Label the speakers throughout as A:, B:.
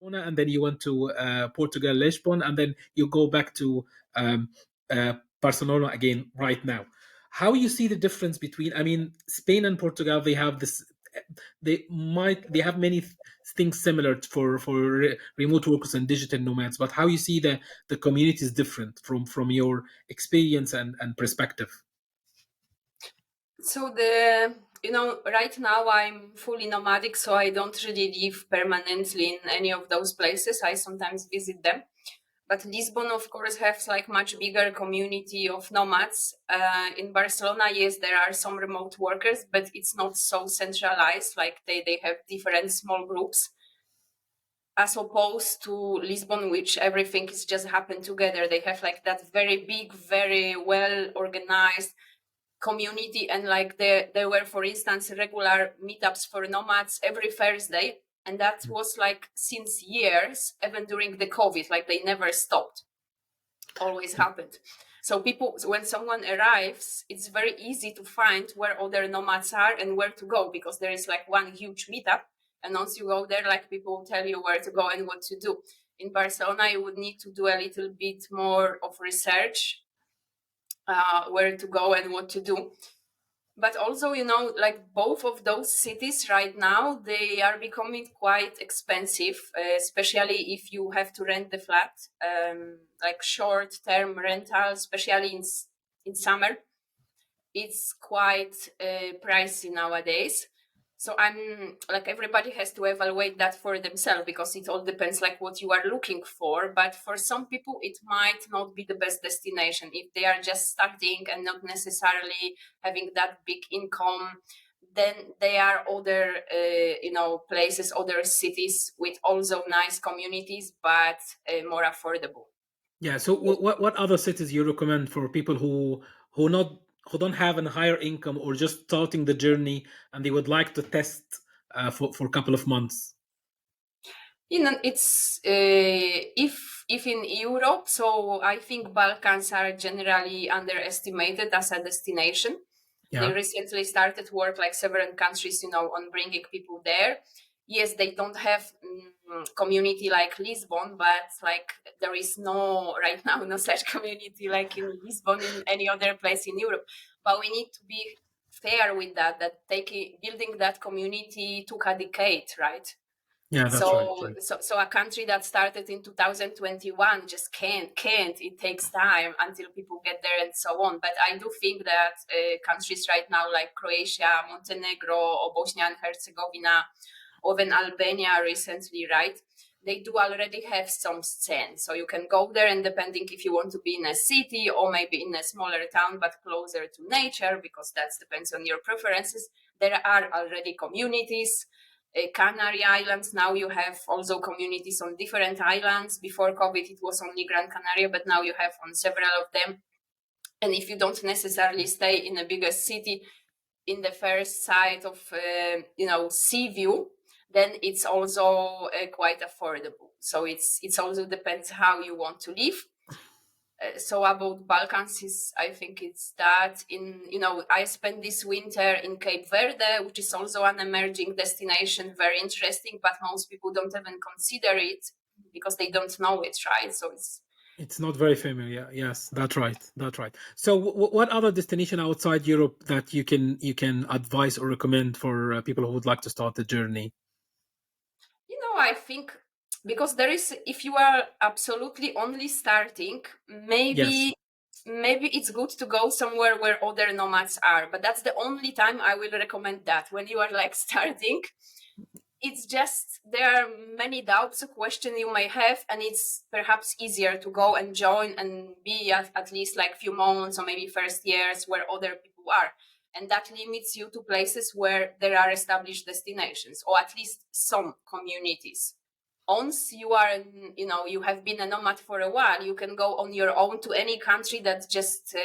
A: And then you went to Portugal, Lisbon, and then you go back to um, Barcelona again right now. How you see the difference between? I mean, Spain and Portugal, they have this. They have many things similar for remote workers and digital nomads, but how you see the community is different from your experience and perspective.
B: So right now I'm fully nomadic, so I don't really live permanently in any of those places. I sometimes visit them. But Lisbon, of course, has like much bigger community of nomads. In Barcelona, yes, there are some remote workers, but it's not so centralized. Like they have different small groups, as opposed to Lisbon, which everything is just happened together. They have like that very big, very well organized community, and like there were, for instance, regular meetups for nomads every Thursday, and that was like since years, even during the COVID, like they never stopped, always happened. So people, when someone arrives, it's very easy to find where other nomads are and where to go, because there is like one huge meetup, and once you go there, like people will tell you where to go and what to do. In Barcelona, you would need to do a little bit more of research, where to go and what to do. But also, like both of those cities right now, they are becoming quite expensive, especially if you have to rent the flat, like short-term rental, especially in summer. It's quite pricey nowadays. So I'm like, everybody has to evaluate that for themselves, because it all depends like what you are looking for. But for some people, it might not be the best destination if they are just starting and not necessarily having that big income. Then there are other, places, other cities with also nice communities, but more affordable.
A: Yeah. So what other cities you recommend for people who don't have a higher income or just starting the journey and they would like to test for a couple of months?
B: It's if in Europe, so I think Balkans are generally underestimated as a destination. They
A: Yeah.
B: recently started work like several countries, on bringing people there. Yes, they don't have community like Lisbon, but like there is no right now no such community like in Lisbon in any other place in Europe. But we need to be fair with that. That building that community took a decade, right?
A: Yeah, that's right.
B: So, so a country that started in 2021 just can't. It takes time until people get there and so on. But I do think that countries right now like Croatia, Montenegro, or Bosnia and Herzegovina, or even Albania recently, right? They do already have some scene. So you can go there, and depending if you want to be in a city or maybe in a smaller town but closer to nature, because that depends on your preferences, there are already communities. Canary Islands, now you have also communities on different islands. Before COVID, it was only Gran Canaria, but now you have on several of them. And if you don't necessarily stay in a bigger city in the first side of, sea view, then it's also quite affordable. So it's also depends how you want to live. So about Balkans is, I think it's that I spent this winter in Cape Verde, which is also an emerging destination, very interesting, but most people don't even consider it because they don't know it, right? So
A: It's not very familiar. Yes, that's right. That's right. So, what other destination outside Europe that you can advise or recommend for people who would like to start the journey?
B: I think because there is, if you are absolutely only starting,
A: Yes.
B: maybe it's good to go somewhere where other nomads are, but that's the only time I will recommend that. When you are like starting, it's just there are many doubts, questions you may have, and it's perhaps easier to go and join and be at least like few months or maybe first years where other people are, and that limits you to places where there are established destinations or at least some communities. Once you are, you have been a nomad for a while, you can go on your own to any country that just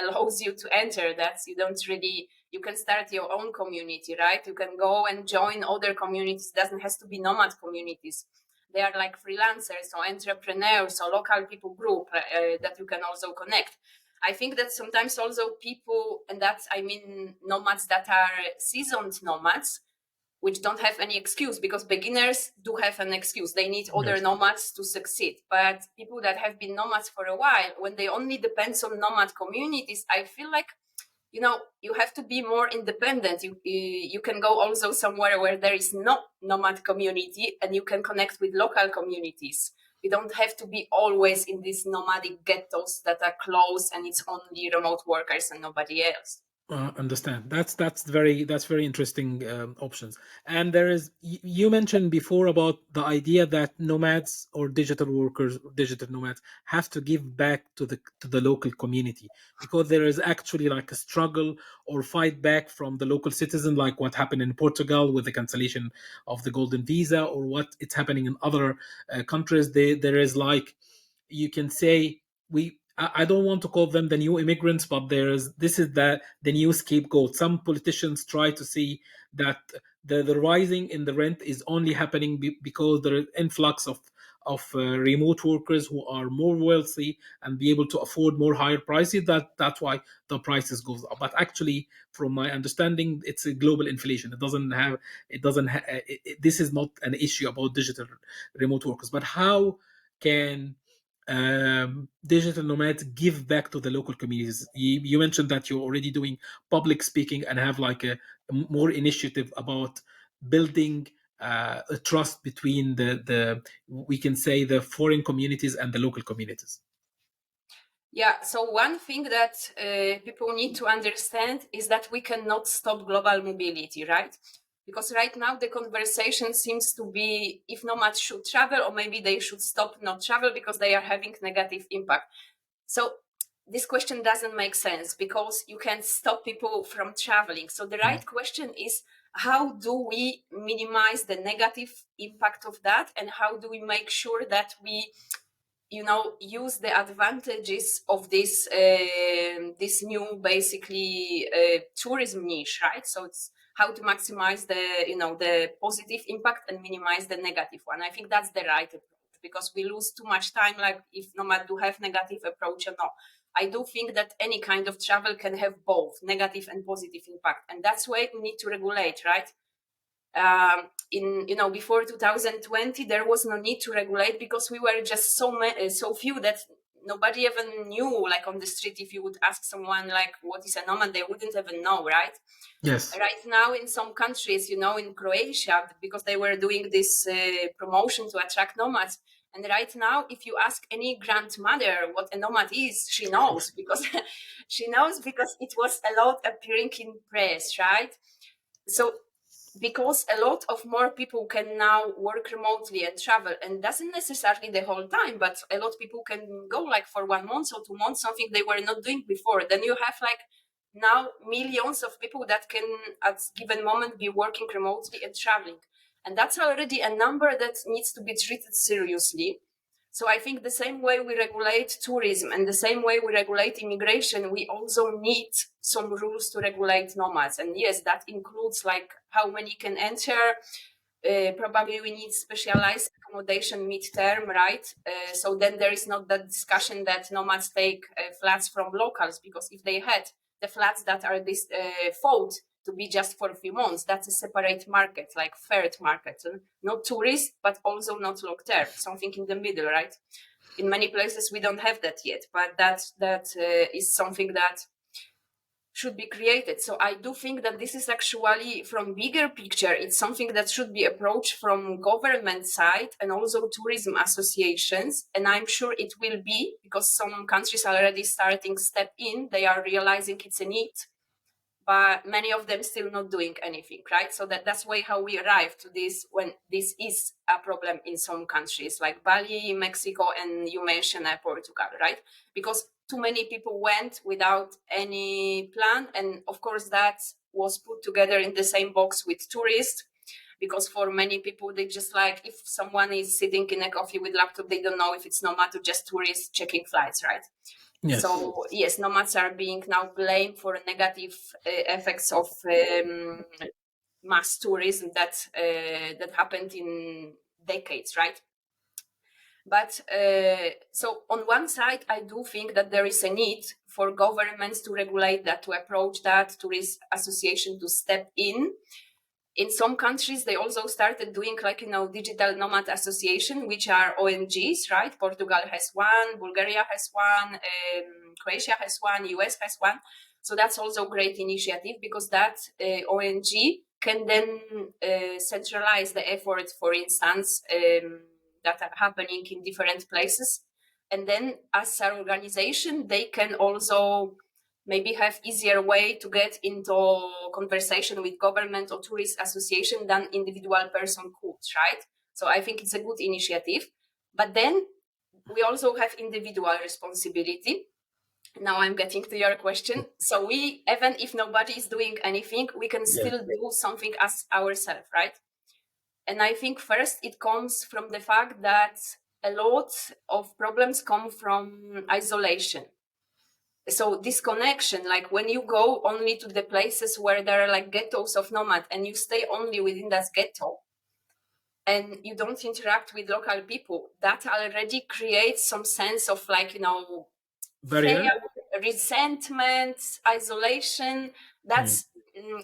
B: allows you to enter. That's, you don't really, you can start your own community, right? You can go and join other communities. It doesn't have to be nomad communities. They are like freelancers or entrepreneurs or local people group that you can also connect. I think that sometimes also people, and that's, I mean, nomads that are seasoned nomads, which don't have any excuse, because beginners do have an excuse. They need other
A: Yes.
B: nomads to succeed. But people that have been nomads for a while, when they only depend on nomad communities, I feel like, you have to be more independent. You can go also somewhere where there is no nomad community, and you can connect with local communities. You don't have to be always in these nomadic ghettos that are closed and it's only remote workers and nobody else.
A: Understand. That's very interesting options. And there is you mentioned before about the idea that nomads or digital workers, digital nomads, have to give back to the local community, because there is actually like a struggle or fight back from the local citizen, like what happened in Portugal with the cancellation of the golden visa, or what it's happening in other countries. There is like, you can say, I don't want to call them the new immigrants, but this is the new scapegoat. Some politicians try to see that the rising in the rent is only happening because there is influx of remote workers who are more wealthy and be able to afford more higher prices. That's why the prices goes up. But actually, from my understanding, it's a global inflation. This is not an issue about digital remote workers. But how can digital nomads give back to the local communities? You mentioned that you're already doing public speaking and have like a more initiative about building a trust between the we can say the foreign communities and the local communities.
B: Yeah, so one thing that people need to understand is that we cannot stop global mobility, right? Because right now the conversation seems to be if nomads should travel, or maybe they should stop not travel because they are having negative impact. So this question doesn't make sense, because you can stop people from traveling. So the right question is, how do we minimize the negative impact of that, and how do we make sure that we use the advantages of this new basically tourism niche, right? So it's how to maximize the positive impact and minimize the negative one. I think that's the right approach, because we lose too much time, like if nomad do have negative approach or not. I do think that any kind of travel can have both negative and positive impact, and that's why we need to regulate, right? In before 2020 there was no need to regulate, because we were just so few that nobody even knew. Like on the street, if you would ask someone like what is a nomad, they wouldn't even know, right?
A: Yes.
B: Right now in some countries, in Croatia, because they were doing this promotion to attract nomads, and right now if you ask any grandmother what a nomad is, she knows, because she knows, because it was a lot appearing in press, right? So because a lot of more people can now work remotely and travel, and doesn't necessarily the whole time, but a lot of people can go like for 1 month or 2 months, something they were not doing before. Then you have like now millions of people that can at given moment be working remotely and traveling, and that's already a number that needs to be treated seriously. So I think the same way we regulate tourism and the same way we regulate immigration, we also need some rules to regulate nomads. And yes, that includes like how many can enter. Probably we need specialized accommodation mid-term, right? So then there is not that discussion that nomads take flats from locals, because if they had the flats that are this thought to be just for a few months, that's a separate market, like third market, not tourist, but also not long-term, something in the middle, right? In many places we don't have that yet, but that is something that should be created. So I do think that this is actually, from bigger picture, it's something that should be approached from government side and also tourism associations. And I'm sure it will be, because some countries are already starting step in, they are realizing it's a need, but many of them still not doing anything, right? So that's why how we arrived to this, when this is a problem in some countries like Bali, Mexico, and you mentioned Portugal, right? Because too many people went without any plan, and of course that was put together in the same box with tourists, because for many people they just like, if someone is sitting in a coffee with laptop, they don't know if it's nomad or just tourists checking flights, right?
A: Yes.
B: So yes, nomads are being now blamed for negative effects of mass tourism that happened in decades, right? But so on one side, I do think that there is a need for governments to regulate that, to approach that, tourist association to step in. In some countries, they also started doing like, digital nomad association, which are ONGs, right? Portugal has one, Bulgaria has one, Croatia has one, US has one. So that's also a great initiative, because that ONG can then centralize the efforts, for instance, that are happening in different places. And then as an organization, they can also maybe have easier way to get into conversation with government or tourist association than individual person could, right? So I think it's a good initiative. But then we also have individual responsibility. Now I'm getting to your question. So we, even if nobody is doing anything, we can still do something as ourselves, right? And I think first it comes from the fact that a lot of problems come from isolation. So disconnection, like when you go only to the places where there are like ghettos of nomad and you stay only within that ghetto and you don't interact with local people, that already creates some sense of like,
A: Barrier.
B: fear, resentment, isolation. That's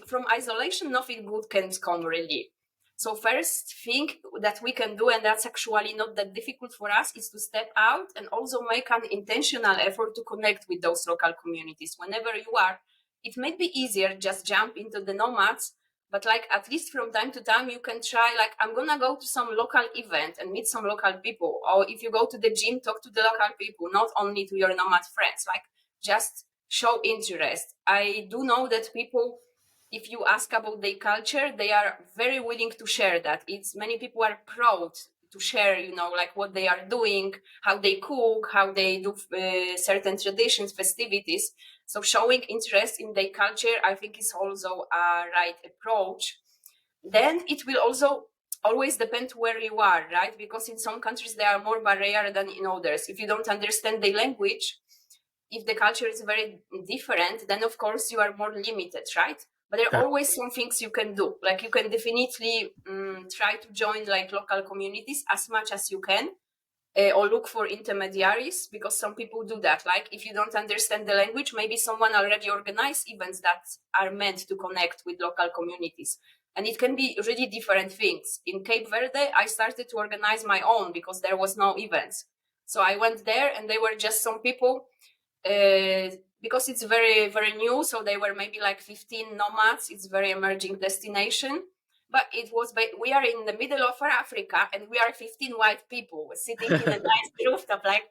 B: from isolation, nothing good can come really. So first thing that we can do, and that's actually not that difficult for us, is to step out and also make an intentional effort to connect with those local communities. Whenever you are, it may be easier just jump into the nomads, but like at least from time to time you can try, like, I'm gonna go to some local event and meet some local people. Or if you go to the gym, talk to the local people, not only to your nomad friends. Like, just show interest. I do know that people, if you ask about their culture, they are very willing to share that. It's many people are proud to share, like what they are doing, how they cook, how they do certain traditions, festivities. So showing interest in their culture, I think, is also a right approach. Then it will also always depend where you are, right? Because in some countries there are more barrier than in others. If you don't understand the language, if the culture is very different, then of course you are more limited, right? But there are always some things you can do. Like, you can definitely try to join like local communities as much as you can, or look for intermediaries, because some people do that. Like, if you don't understand the language, maybe someone already organized events that are meant to connect with local communities. And it can be really different things. In Cape Verde, I started to organize my own because there was no events. So I went there and they were just some people, because it's very, very new. So they were maybe like 15 nomads. It's very emerging destination. But it was, we are in the middle of Africa and we are 15 white people sitting in a nice rooftop. Like,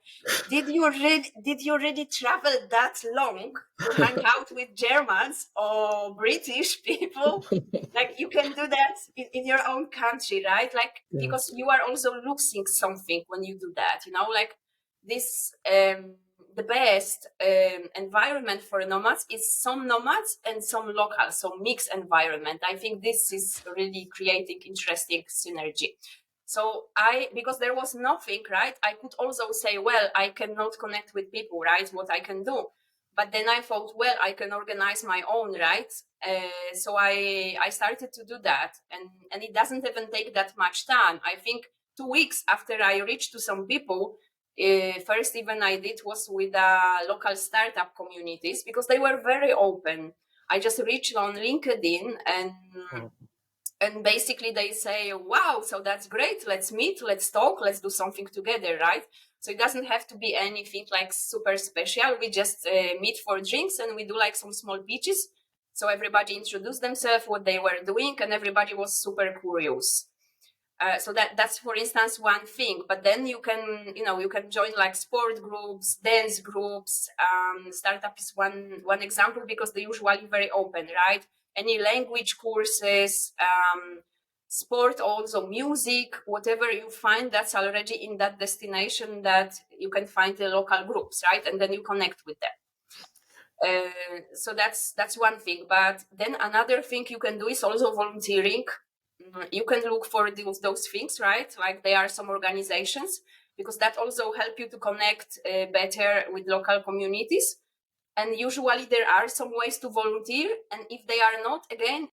B: did you really travel that long to hang out with Germans or British people? Like, you can do that in your own country, right? Like, because you are also losing something when you do that, like this, the best environment for nomads is some nomads and some locals, so mixed environment. I think this is really creating interesting synergy. So because there was nothing, right, I could also say, well, I cannot connect with people, right? What I can do. But then I thought, well, I can organize my own, right? So I started to do that. And it doesn't even take that much time. I think 2 weeks after I reached to some people, first event I did was with local startup communities, because they were very open. I just reached on LinkedIn and basically they say, wow, so that's great. Let's meet, let's talk, let's do something together, right? So it doesn't have to be anything like super special. We just meet for drinks and we do like some small pitches. So everybody introduced themselves, what they were doing, and everybody was super curious. So that's, for instance, one thing. But then you can join like sport groups, dance groups. Startup is one example, because they're usually very open, right? Any language courses, sport, also music, whatever you find that's already in that destination, that you can find the local groups, right? And then you connect with them. So that's one thing. But then another thing you can do is also volunteering. You can look for those things, right? Like, there are some organizations, because that also help you to connect better with local communities. And usually there are some ways to volunteer. And if they are not, again,